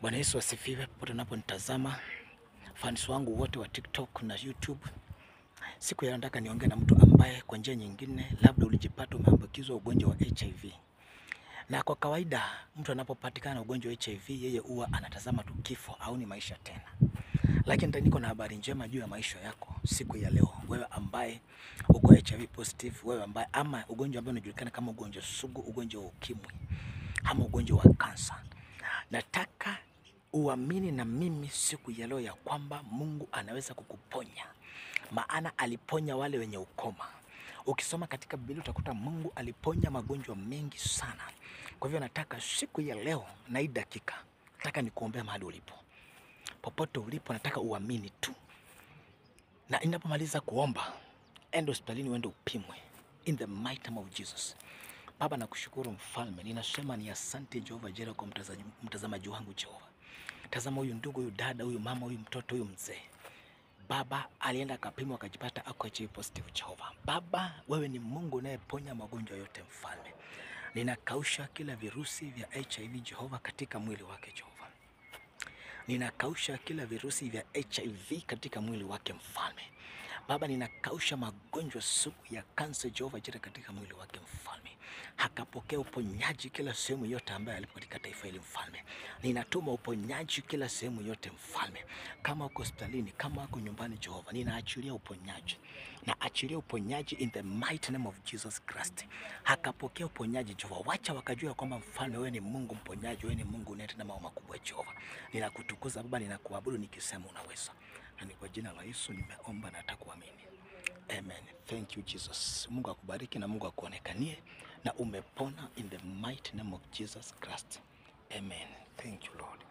Bwana Yesu asifiwe. Popote unaponitazama, fans wangu wote wa TikTok na YouTube, siku ya leo nataka niongee na mtu ambaye kwa njia nyingine labda ulijipata umeambukizwa ugonjwa wa HIV. Na kwa kawaida mtu anapopatikana ugonjwa wa HIV, yeye huwa anatazama tu kifo au ni maisha tena. Lakini niko na habari njema juu ya maisha yako siku ya leo. Wewe ambaye uko HIV positive, wewe ambaye ama ugonjwa ambao unajulikana kama ugonjwa sugu, ugonjwa wa ukimwi ama ugonjwa wa kansa. Nataka uamini na mimi siku ya leo ya kwamba Mungu anaweza kukuponya. Maana aliponya wale wenye ukoma. Ukisoma katika Biblia utakuta Mungu aliponya magonjwa mengi sana. Kwa hivyo nataka siku ya leo na hii dakika, nataka nikuombea mahali ulipo. Popote ulipo nataka uamini tu. Na ninapomaliza kuomba, enda hospitalini uende upimwe. In the mighty name of Jesus. Baba, nakushukuru mfalme. Ninasema ni asante Jehova Jireh kwa mtazamaji wangu Jehova. Tazama huyu ndugu, huyu dada, huyu mama, huyu mtoto, huyu mzee. Baba, alienda akapimwa akajipata ako HIV positive Jehova. Baba, wewe ni Mungu unayeponya magonjwa yote mfalme. Ninakausha kila virusi vya HIV Jehova katika mwili wake Jehova. Ninakausha kila virusi vya HIV katika mwili wake mfalme. Baba, ninakausha magonjwa sugu ya kansa Jehova Jireh katika mwili wake mfalme. Hakapokea uponyaji kila sehemu yote ambayo alipo katika taifa hili mfalme. Ninatuma uponyaji kila sehemu yote mfalme. Kama uko hospitalini, kama uko nyumbani Jehova, ninaachilia uponyaji. Naachilia uponyaji in the mighty name of Jesus Christ. Hakapokea uponyaji Jehova. Wacha wakajua kwamba mfalme wewe ni Mungu mponyaji, wewe ni Mungu unayetenda mambo makubwa Jehova. Ninakutukuza Baba, ninakuabudu nikisema unaweza. Na ni kwa jina la Yesu nimeomba na atakuamini. Amen. Thank you Jesus. Mungu akubariki na Mungu akuonekanie na umepona in the mighty name of Jesus Christ. Amen. Thank you Lord.